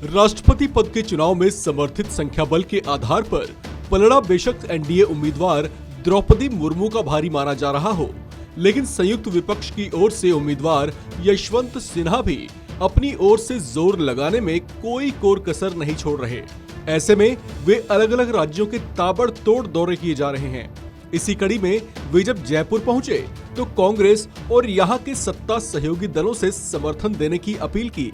राष्ट्रपति पद के चुनाव में समर्थित संख्या बल के आधार पर पलड़ा बेशक एनडीए उम्मीदवार द्रौपदी मुर्मू का भारी माना जा रहा हो, लेकिन संयुक्त विपक्ष की ओर से उम्मीदवार यशवंत सिन्हा भी अपनी ओर से जोर लगाने में कोई कोर कसर नहीं छोड़ रहे। ऐसे में वे अलग अलग राज्यों के ताबड़तोड़ दौरे किए जा रहे हैं। इसी कड़ी में वे जब जयपुर पहुंचे तो कांग्रेस और यहां के सत्ता सहयोगी दलों से समर्थन देने की अपील की।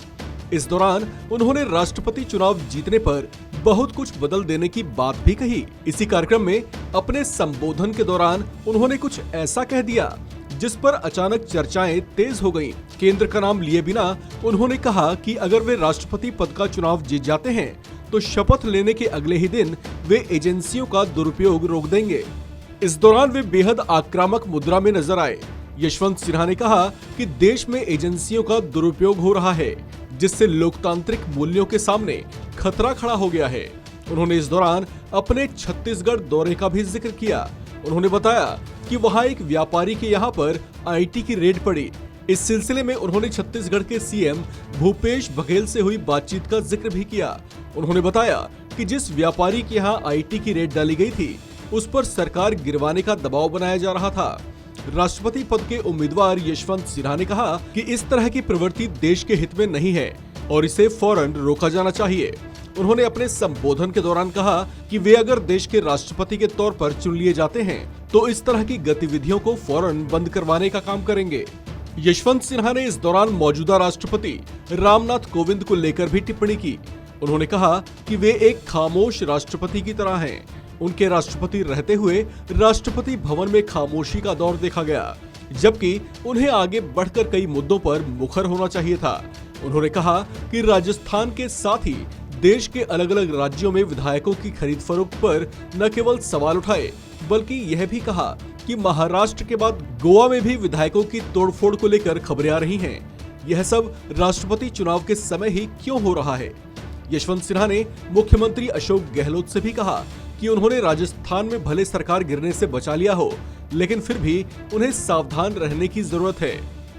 इस दौरान उन्होंने राष्ट्रपति चुनाव जीतने पर बहुत कुछ बदल देने की बात भी कही। इसी कार्यक्रम में अपने संबोधन के दौरान उन्होंने कुछ ऐसा कह दिया जिस पर अचानक चर्चाएं तेज हो गईं। केंद्र का नाम लिए बिना उन्होंने कहा कि अगर वे राष्ट्रपति पद का चुनाव जीत जाते हैं तो शपथ लेने के अगले ही दिन वे एजेंसियों का दुरुपयोग रोक देंगे। इस दौरान वे बेहद आक्रामक मुद्रा में नजर आए। यशवंत सिन्हा ने कहा कि देश में एजेंसियों का दुरुपयोग हो रहा है, जिससे लोकतांत्रिक मूल्यों के सामने खतरा खड़ा हो गया है। उन्होंने इस दौरान अपने छत्तीसगढ़ दौरे का भी जिक्र किया। उन्होंने बताया कि वहां एक व्यापारी के यहां पर आईटी की रेड पड़ी। इस सिलसिले में उन्होंने छत्तीसगढ़ के सीएम भूपेश बघेल से हुई बातचीत का जिक्र भी किया। उन्होंने बताया कि जिस व्यापारी के यहां आईटी की रेड डाली गई थी, उस पर सरकार गिरवाने का दबाव बनाया जा रहा था। राष्ट्रपति पद के उम्मीदवार यशवंत सिन्हा ने कहा कि इस तरह की प्रवृत्ति देश के हित में नहीं है और इसे फौरन रोका जाना चाहिए। उन्होंने अपने संबोधन के दौरान कहा कि वे अगर देश के राष्ट्रपति के तौर पर चुन लिए जाते हैं तो इस तरह की गतिविधियों को फौरन बंद करवाने का काम करेंगे। यशवंत सिन्हा ने इस दौरान मौजूदा राष्ट्रपति रामनाथ कोविंद को लेकर भी टिप्पणी की। उन्होंने कहा कि वे एक खामोश राष्ट्रपति की तरह हैं। उनके राष्ट्रपति रहते हुए राष्ट्रपति भवन में खामोशी का दौर देखा गया, जबकि उन्हें आगे बढ़कर कई मुद्दों पर मुखर होना चाहिए था। उन्होंने कहा कि राजस्थान के साथ ही देश के अलग अलग राज्यों में विधायकों की खरीद फरोख्त पर न केवल सवाल उठाए, बल्कि यह भी कहा कि महाराष्ट्र के बाद गोवा में भी विधायकों की तोड़फोड़ को लेकर खबरें आ रही हैं। यह सब राष्ट्रपति चुनाव के समय ही क्यों हो रहा है? यशवंत सिन्हा ने मुख्यमंत्री अशोक गहलोत से भी कहा कि उन्होंने राजस्थान में भले सरकार गिरने से बचा लिया हो, लेकिन फिर भी उन्हें सावधान रहने की जरूरत है,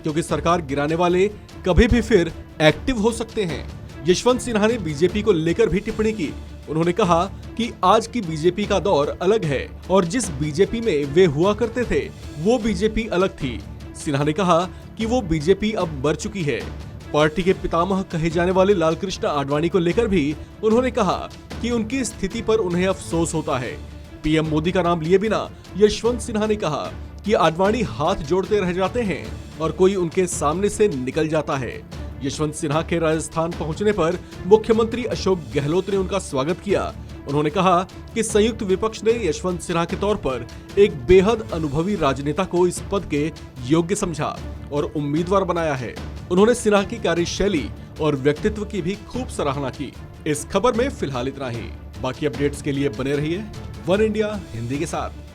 क्योंकि सरकार गिराने वाले कभी भी फिर एक्टिव हो सकते हैं। यशवंत सिन्हा ने बीजेपी को लेकर भी टिप्पणी की। उन्होंने कहा कि आज की बीजेपी का दौर अलग है और जिस बीजेपी में वे हुआ करते थे वो बीजेपी अलग थी। सिन्हा ने कहा कि वो बीजेपी अब मर चुकी है। पार्टी के पितामह कहे जाने वाले लालकृष्ण आडवाणी को लेकर भी उन्होंने कहा कि उनकी स्थिति पर उन्हें अफसोस होता है। पीएम मोदी का नाम लिए बिना यशवंत सिन्हा ने कहा कि आडवाणी हाथ जोड़ते रह जाते हैं और कोई उनके सामने से निकल जाता है। यशवंत सिन्हा के राजस्थान पहुंचने पर मुख्यमंत्री अशोक गहलोत ने उनका स्वागत किया। उन्होंने कहा कि संयुक्त विपक्ष ने यशवंत सिन्हा के तौर पर एक बेहद अनुभवी राजनेता को इस पद के योग्य समझा और उम्मीदवार बनाया है। उन्होंने सिन्हा की कार्यशैली और व्यक्तित्व की भी खूब सराहना की। इस खबर में फिलहाल इतना ही। बाकी अपडेट्स के लिए बने रहिए वन इंडिया हिंदी के साथ।